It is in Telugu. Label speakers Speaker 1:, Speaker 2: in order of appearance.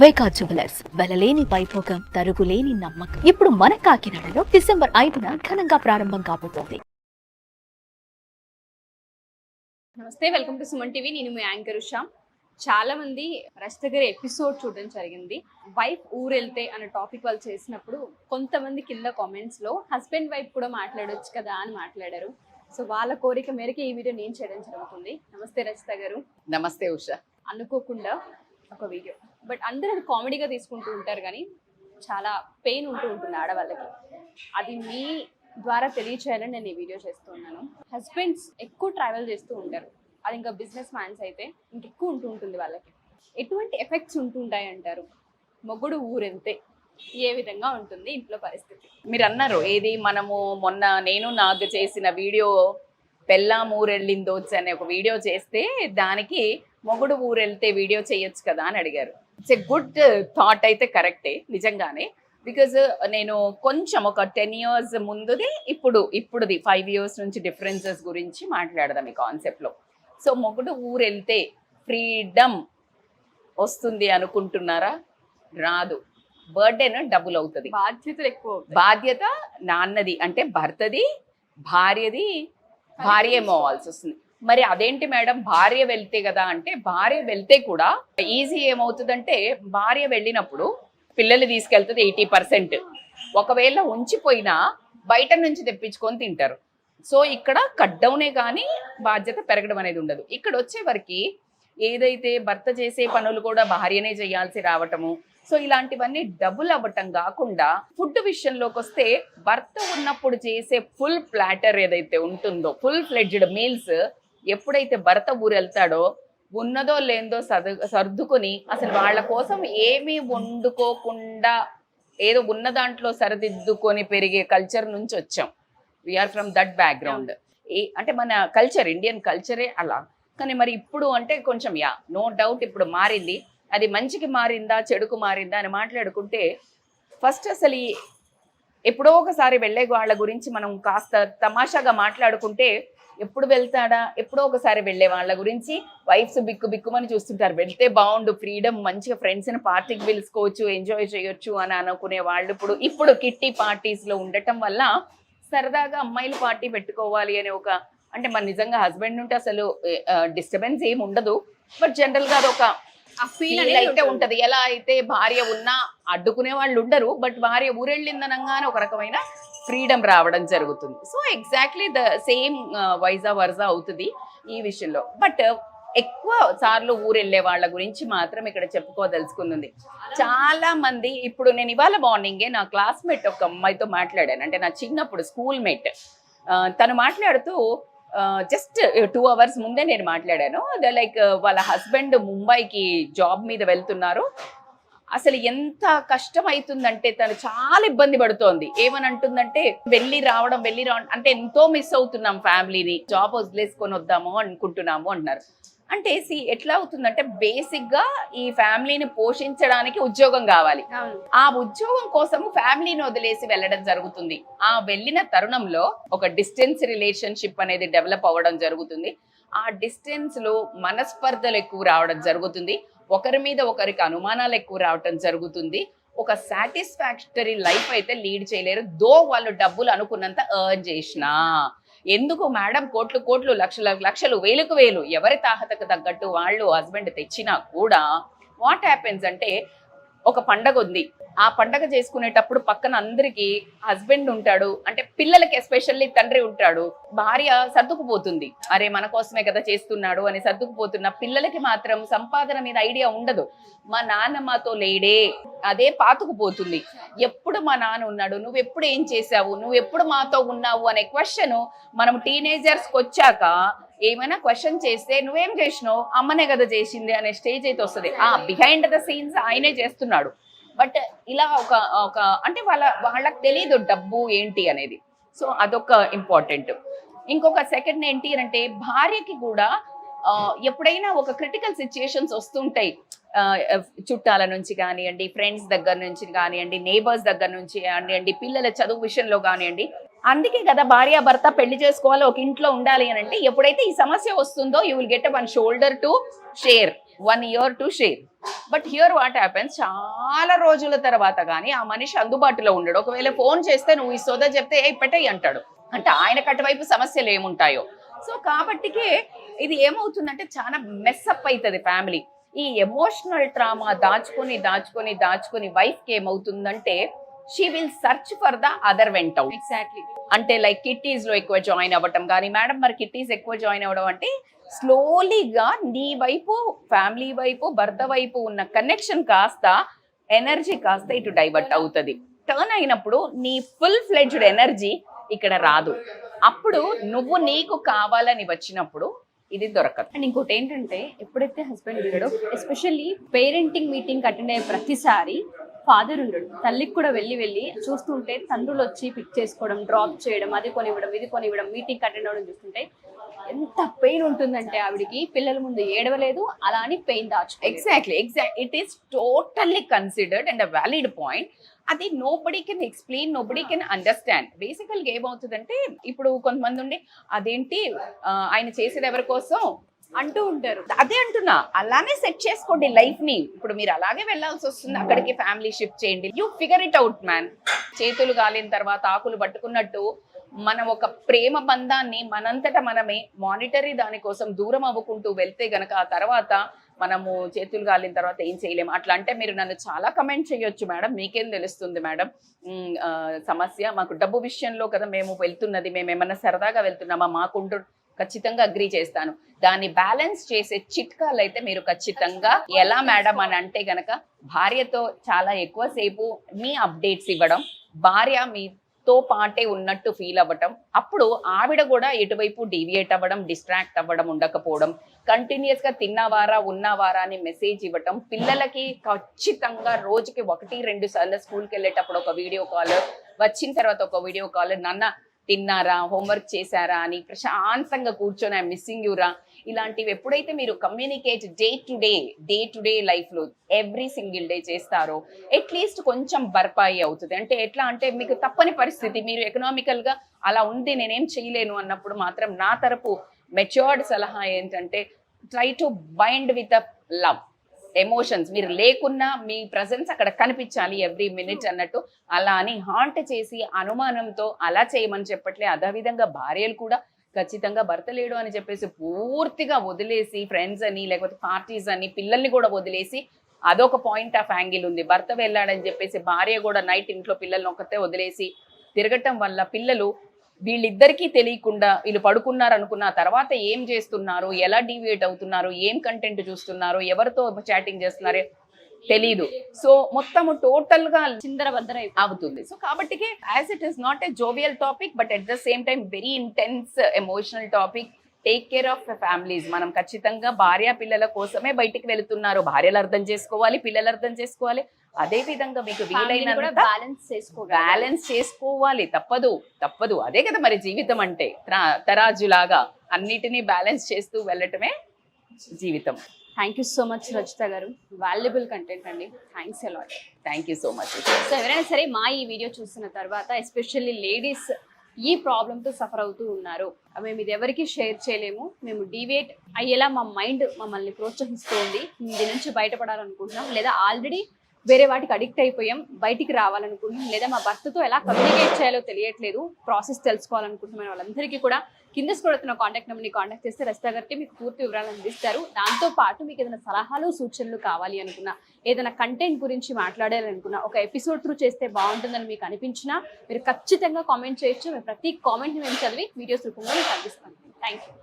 Speaker 1: వైకా జ్యువెలర్స్ వెలలేని వైభోగం తరుగులేని నమ్మకం ఇప్పుడు మన కాకినాడలో డిసెంబర్ 5న ఘనంగా ప్రారంభం కాబోతోంది.
Speaker 2: నమస్తే, వెల్కమ్ టు సుమన్ టీవీ. నేను మీ యాంకర్ ఉషా. చాలా మంది రచిత గారి ఎపిసోడ్ చూడడం జరిగింది. వైఫ్ ఊరెళ్తే అనే టాపిక్ వాళ్ళు చేసినప్పుడు కొంతమంది కింద కామెంట్స్ లో హస్బెండ్ వైఫ్ కూడా మాట్లాడొచ్చు కదా అని మాట్లాడారు. సో వాళ్ళ కోరిక మేరకు ఈ వీడియో నేను చేయడం జరుగుతుంది. నమస్తే రచిత గారు.
Speaker 3: నమస్తే ఉషా.
Speaker 2: అనుకోకుండా ఒక వీడియో, బట్ అందరూ అది కామెడీగా తీసుకుంటూ ఉంటారు, కానీ చాలా పెయిన్ ఉంటుంది ఆడవాళ్ళకి. అది మీ ద్వారా తెలియచేయాలని నేను ఈ వీడియో చేస్తున్నాను. హస్బెండ్స్ ఎక్కువ ట్రావెల్ చేస్తూ ఉంటారు, అది ఇంకా బిజినెస్ మ్యాన్స్ అయితే ఇంకెక్కువ ఉంటుంది వాళ్ళకి. ఎటువంటి ఎఫెక్ట్స్ ఉంటుంటాయి అంటారు? మొగుడు ఊరెళ్తే ఏ విధంగా ఉంటుంది ఇంట్లో పరిస్థితి?
Speaker 3: మీరు అన్నారు ఏది, మనము మొన్న నేను నాకు చేసిన వీడియో పెళ్ళాం ఊరెళ్ళిందోచ్చు అనే ఒక వీడియో చేస్తే దానికి మొగుడు ఊరెళ్తే వీడియో చేయొచ్చు కదా అని అడిగారు. ఇట్స్ ఎ గుడ్ థాట్, అయితే కరెక్టే నిజంగానే. బికాజ్ నేను కొంచెం ఒక 10 years ముందుది ఇప్పుడుది 5 years నుంచి డిఫరెన్సెస్ గురించి మాట్లాడదాం ఈ కాన్సెప్ట్లో. సో మొగుడు ఊరెళ్తే ఫ్రీడమ్ వస్తుంది అనుకుంటున్నారా? రాదు. బర్డెన్ డబుల్ అవుతుంది.
Speaker 2: బాధ్యతలు ఎక్కువ.
Speaker 3: బాధ్యత నాన్నది, అంటే భర్తది, భార్యది. భార్య ఏమవ్వాల్సి వస్తుంది. మరి అదేంటి మేడం, భార్య వెళ్తే కదా అంటే, భార్య వెళ్తే కూడా ఈజీ ఏమవుతుందంటే, భార్య వెళ్ళినప్పుడు పిల్లలు తీసుకెళ్తుంది 80%. ఒకవేళ ఉంచిపోయినా బయట నుంచి తెప్పించుకొని తింటారు. సో ఇక్కడ కట్ డౌనే కానీ బాధ్యత పెరగడం అనేది ఉండదు. ఇక్కడ వచ్చే వరకు ఏదైతే భర్త చేసే పనులు కూడా భార్యనే చేయాల్సి రావటము, సో ఇలాంటివన్నీ డబుల్ అవ్వటం కాకుండా, ఫుడ్ విషయంలోకి వస్తే భర్త ఉన్నప్పుడు చేసే ఫుల్ ప్లాటర్ ఏదైతే ఉంటుందో, ఫుల్ ఫ్లెడ్జ్డ్ మీల్స్ ఎప్పుడైతే భర్త ఊరు వెళ్తాడో, ఉన్నదో లేదో సర్దుకొని అసలు వాళ్ళ కోసం ఏమీ వండుకోకుండా ఏదో ఉన్న దాంట్లో సరిదిద్దుకొని పెరిగే కల్చర్ నుంచి వచ్చాం. We are from that background. అంటే మన కల్చర్, ఇండియన్ కల్చరే అలా. కానీ మరి ఇప్పుడు అంటే కొంచెం నో డౌట్ ఇప్పుడు మారింది. అది మంచికి మారిందా చెడుకు మారిందా అని మాట్లాడుకుంటే, ఫస్ట్ అసలు ఎప్పుడో ఒకసారి వెళ్ళే వాళ్ళ గురించి మనం కాస్త తమాషాగా మాట్లాడుకుంటే, ఎప్పుడు వెళ్తాడా, ఎప్పుడో ఒకసారి వెళ్ళే వాళ్ళ గురించి వైఫ్స్ బిక్కుమని చూస్తుంటారు. వెళ్తే బాగుండు, ఫ్రీడమ్, మంచిగా ఫ్రెండ్స్ని పార్టీకి పిలుచుకోవచ్చు, ఎంజాయ్ చేయొచ్చు అని అనుకునే వాళ్ళు ఇప్పుడు కిట్టి పార్టీస్లో ఉండటం వల్ల సరదాగా అమ్మాయిలు పార్టీ పెట్టుకోవాలి అనే ఒక, అంటే మన నిజంగా హస్బెండ్ ఉంటే అసలు డిస్టర్బెన్స్ ఏమి ఉండదు, బట్ జనరల్గా అదొక ఫీల్ అయితే ఉంటది. ఎలా అయితే భార్య ఉన్నా అడ్డుకునే వాళ్ళు ఉండరు, బట్ భార్య ఊరెళ్ళిందనగానే ఒక రకమైన ఫ్రీడమ్ రావడం జరుగుతుంది. సో ఎగ్జాక్ట్లీ ద సేమ్ వైజా వర్జా అవుతుంది ఈ విషయంలో. బట్ ఎక్కువ సార్లు ఊరెళ్ళే వాళ్ళ గురించి మాత్రం ఇక్కడ చెప్పుకోదలుచుకుంది. చాలా మంది, ఇప్పుడు నేను ఇవాళ మార్నింగే నా క్లాస్మేట్ ఒక అమ్మాయితో మాట్లాడాను, అంటే నా చిన్నప్పుడు స్కూల్ మేట్. తను మాట్లాడుతూ జస్ట్ 2 hours ముందే నేను మాట్లాడాను. లైక్ వాళ్ళ హస్బెండ్ ముంబైకి జాబ్ మీద వెళ్తున్నారు. అసలు ఎంత కష్టం అవుతుందంటే, తను చాలా ఇబ్బంది పడుతోంది. ఏమని అంటుందంటే, వెళ్ళి రావడం అంటే ఎంతో మిస్ అవుతున్నాం ఫ్యామిలీని, జాబ్ వదిలేసుకొని వద్దాము అనుకుంటున్నాము అంటున్నారు. అంటే ఎట్లా అవుతుందంటే, బేసిక్ గా ఈ ఫ్యామిలీని పోషించడానికి ఉద్యోగం కావాలి. ఆ ఉద్యోగం కోసం ఫ్యామిలీని వదిలేసి వెళ్ళడం జరుగుతుంది. ఆ వెళ్ళిన తరుణంలో ఒక డిస్టెన్స్ రిలేషన్షిప్ అనేది డెవలప్ అవ్వడం జరుగుతుంది. ఆ డిస్టెన్స్ లో మనస్పర్ధలు ఎక్కువ రావడం జరుగుతుంది. ఒకరి మీద ఒకరికి అనుమానాలు ఎక్కువ రావడం జరుగుతుంది. ఒక సాటిస్ఫాక్టరీ లైఫ్ అయితే లీడ్ చేయలేరు, దో వాళ్ళు డబ్బులు అనుకున్నంత ఎర్న్ చేసినా. ఎందుకు మేడం, కోట్లు లక్షలు వేలు ఎవరి తాహతకు తగ్గట్టు వాళ్ళు హస్బెండ్ తెచ్చినా కూడా వాట్ హ్యాపెన్స్ అంటే, ఒక పండగ ఉంది, ఆ పండగ చేసుకునేటప్పుడు పక్కన అందరికీ హస్బెండ్ ఉంటాడు, అంటే పిల్లలకి ఎస్పెషల్లీ తండ్రి ఉంటాడు, భార్య సర్దుకుపోతుంది, అరే మన కోసమే కదా చేస్తున్నాడు అని సర్దుకుపోతున్న పిల్లలకి మాత్రం సంపాదన మీద ఐడియా ఉండదు. మా నాన్న మాతో లేడే, అదే పాతుకుపోతుంది. ఎప్పుడు మా నాన్న ఉన్నాడు, నువ్వు ఎప్పుడు ఏం చేసావు, నువ్వు ఎప్పుడు మాతో ఉన్నావు అనే క్వశ్చన్ మనం టీనేజర్స్కి వచ్చాక ఏమైనా క్వశ్చన్ చేస్తే, నువ్వేం చేసినావు, అమ్మనే కదా చేసింది అనే స్టేజ్ అయితే వస్తుంది. బిహైండ్ ద సీన్స్ ఆయనే చేస్తున్నాడు, బట్ ఇలా ఒక అంటే వాళ్ళకి తెలియదు డబ్బు ఏంటి అనేది. సో అదొక ఇంపార్టెంట్. ఇంకొక సెకండ్ ఏంటి అంటే, భార్యకి కూడా ఎప్పుడైనా ఒక క్రిటికల్ సిచ్యుయేషన్స్ వస్తుంటాయి, చుట్టాల నుంచి కానివ్వండి, ఫ్రెండ్స్ దగ్గర నుంచి కానివ్వండి, నేబర్స్ దగ్గర నుంచి కానివ్వండి, పిల్లల చదువు విషయంలో కానివ్వండి. అందుకే కదా భార్య భర్త పెళ్లి చేసుకోవాలి, ఒక ఇంట్లో ఉండాలి అని అంటే, ఎప్పుడైతే ఈ సమస్య వస్తుందో you will get one shoulder to share. 1 year to share. But here what happens, చాలా రోజుల తర్వాత కానీ ఆ మనిషి అందుబాటులో ఉండడు. ఒకవేళ ఫోన్ చేస్తే నువ్వు ఈ సోదా చెప్తే ఏ పెట్టేయి అంటాడు. అంటే ఆయనకు అటువైపు సమస్యలు ఏముంటాయో. సో కాబట్టికే ఇది ఏమవుతుందంటే చాలా మెస్అప్ అవుతుంది ఫ్యామిలీ. ఈ ఎమోషనల్ ట్రామా దాచుకొని దాచుకొని దాచుకొని వైఫ్కి ఏమవుతుందంటే she will search for the other went out.
Speaker 2: Exactly.
Speaker 3: అంటే లైక్ కిట్టీస్ లో ఎక్కువ జాయిన్ అవ్వటం కానీ, మేడం మరి కిట్టీస్ ఎక్కువ జాయిన్ అవ్వడం అంటే స్లోలీగా నీ వైపు, ఫ్యామిలీ వైపు, భర్త వైపు ఉన్న కనెక్షన్ కాస్త, ఎనర్జీ కాస్త ఇటు డైవర్ట్ అవుతుంది. టర్న్ అయినప్పుడు నీ ఫుల్ ఫ్లెడ్జ్డ్ ఎనర్జీ ఇక్కడ రాదు. అప్పుడు నువ్వు నీకు కావాలని వచ్చినప్పుడు ఇది దొరకదు.
Speaker 2: అండ్ ఇంకోటి ఏంటంటే, ఎప్పుడైతే హస్బెండ్ ఉండడో, ఎస్పెషల్లీ పేరెంటింగ్ మీటింగ్ అటెండ్ అయ్యే ప్రతిసారి ఫాదర్ ఉండడు. తల్లికి కూడా వెళ్ళి చూస్తుంటే తండ్రులు వచ్చి పిక్ చేసుకోవడం, డ్రాప్ చేయడం, అది కొనివ్వడం, ఇది కొనివ్వడం, మీటింగ్ అటెండ్ అవ్వడం చూస్తుంటే ఎంత పెయిన్ ఉంటుందంటే ఆవిడికి. పిల్లల ముందు ఏడవలేదు, అలా అని పెయిన్ దాచు.
Speaker 3: Exactly. It is totally considered and a valid point. అది nobody can explain, nobody can understand. బేసికల్గా ఏమవుతుందంటే, ఇప్పుడు కొంతమంది ఉండి అదేంటి ఆయన చేసేది ఎవరి కోసం
Speaker 2: అంటూ ఉంటారు.
Speaker 3: అదే అంటున్నా, అలానే సెట్ చేసుకోండి లైఫ్ ని. ఇప్పుడు మీరు అలాగే వెళ్ళాల్సి వస్తుంది, అక్కడికి ఫ్యామిలీ షిఫ్ట్ చేయండి. You figure it out man. చేతులు గాలిన తర్వాత ఆకులు పట్టుకున్నట్టు మనం ఒక ప్రేమ బంధాన్ని మనంతటా మనమే మానిటరీ దానికోసం దూరం అవ్వుకుంటూ వెళ్తే గనక ఆ తర్వాత మనము చేతులు గాలిన తర్వాత ఏం చేయలేము. అట్లా అంటే మీరు నన్ను చాలా కమెంట్ చేయొచ్చు మేడం, మీకేం తెలుస్తుంది మేడం సమస్య, మాకు డబ్బు విషయంలో కదా మేము వెళ్తున్నది, మేము ఏమన్నా సరదాగా వెళ్తున్నామా, మాకుంటూ ఖచ్చితంగా అగ్రీ చేస్తాను. దాన్ని బ్యాలెన్స్ చేసే చిట్కాలు అయితే మీరు ఖచ్చితంగా ఎలా మేడం అని అంటే గనక, భార్యతో చాలా ఎక్కువసేపు మీ అప్డేట్స్ ఇవ్వడం, భార్య మీతో పాటే ఉన్నట్టు ఫీల్ అవ్వటం, అప్పుడు ఆవిడ కూడా ఎటువైపు డీవియేట్ అవ్వడం, డిస్ట్రాక్ట్ అవ్వడం ఉండకపోవడం, కంటిన్యూస్ గా తిన్నవారా ఉన్నవారా అని మెసేజ్ ఇవ్వటం, పిల్లలకి ఖచ్చితంగా రోజుకి 1-2 సార్లు స్కూల్కి వెళ్ళేటప్పుడు ఒక వీడియో కాల్, వచ్చిన తర్వాత ఒక వీడియో కాల్, నాన్న తిన్నారా, హోంవర్క్ చేశారా అని ప్రశాంతంగా కూర్చొని ఐ మిస్సింగ్ యూరా, ఇలాంటివి ఎప్పుడైతే మీరు communicate day to day life లో ఎవ్రీ సింగిల్ డే చేస్తారో అట్లీస్ట్ కొంచెం భర్పాయి అవుతుంది. అంటే ఎట్లా అంటే, మీకు తప్పని పరిస్థితి, మీరు ఎకనామికల్ గా అలా ఉంది, నేనేం చేయలేను అన్నప్పుడు మాత్రం నా తరపు మెచ్యూర్డ్ సలహా ఏంటంటే, try to bind with a love. Emotions మీరు లేకున్నా మీ ప్రజెన్స్ అక్కడ కనిపించాలి ఎవ్రీ మినిట్ అన్నట్టు. అలా అని హాంట్ చేసి అనుమానంతో అలా చేయమని చెప్పట్లే. అదేవిధంగా భార్యలు కూడా ఖచ్చితంగా భర్త లేడు అని చెప్పేసి పూర్తిగా వదిలేసి, ఫ్రెండ్స్ అని లేకపోతే పార్టీస్ అని పిల్లల్ని కూడా వదిలేసి, అదొక పాయింట్ ఆఫ్ యాంగిల్ ఉంది. భర్త వెళ్ళాడని చెప్పేసి భార్య కూడా నైట్ ఇంట్లో పిల్లల్ని ఒకతే వదిలేసి తిరగటం వల్ల పిల్లలు వీళ్ళిద్దరికీ తెలియకుండా వీళ్ళు పడుకున్నారు అనుకున్న తర్వాత ఏం చేస్తున్నారు, ఎలా డీవియేట్ అవుతున్నారు, ఏం కంటెంట్ చూస్తున్నారు, ఎవరితో చాటింగ్ చేస్తున్నారు తెలీదు. సో మొత్తం టోటల్ గా
Speaker 2: చిందరబద్దర
Speaker 3: అవుతుంది. సో కాబట్టి as it is not a jovial topic, but at the same time very intense emotional topic. Take care of families. మనం ఖచ్చితంగా భార్య పిల్లల కోసమే బయటికి వెళుతున్నారు. భార్యలు అర్థం చేసుకోవాలి, పిల్లలు అర్థం చేసుకోవాలి. అదే విధంగా మీకు వీలైనంత బ్యాలెన్స్ చేసుకోవాలి. తప్పదు. అదే కదా మరి జీవితం అంటే, తరాజులాగా అన్నిటినీ బ్యాలెన్స్ చేస్తూ వెళ్ళటమే జీవితం.
Speaker 2: Thank you so much Rachitha గారు, వాల్యుబుల్ కంటెంట్ అండి. Thanks a lot.
Speaker 3: Thank you so much.
Speaker 2: So ఎవరైనా సరే మా ఈ వీడియో చూసిన తర్వాత, ఎస్పెషల్లీ లేడీస్ ఈ ప్రాబ్లంతో సఫర్ అవుతూ ఉన్నారు, మేము ఇది ఎవరికి షేర్ చేయలేము, మేము డీవియేట్ అయ్యేలా మా మైండ్ మమ్మల్ని ప్రోత్సహిస్తుంది, దీని నుంచి బయటపడాలనుకుంటున్నాం, లేదా ఆల్రెడీ వేరే వాటికి అడిక్ట్ అయిపోయాం, బయటికి రావాలనుకుంటున్నాం, లేదా మా భర్తతో ఎలా కమ్యూనికేట్ చేయాలో తెలియట్లేదు, ప్రాసెస్ తెలుసుకోవాలనుకుంటున్నాం, వాళ్ళందరికీ కూడా కింద స్క్రోల్ అవుతున్న కాంటాక్ట్ నెంబర్ని కాంటాక్ట్ చేస్తే రచిత గారికి మీకు పూర్తి వివరాలు అందిస్తారు. దాంతోపాటు మీకు ఏదైనా సలహాలు సూచనలు కావాలి అనుకున్నా, ఏదైనా కంటెంట్ గురించి మాట్లాడాలనుకున్నా, ఒక ఎపిసోడ్ త్రూ చేస్తే బాగుంటుందని మీకు అనిపించినా మీరు ఖచ్చితంగా కామెంట్ చేయొచ్చు. ప్రతి కామెంట్ని మేము చదివి వీడియోస్ రూపంలో మీకు అందిస్తాం. Thank you.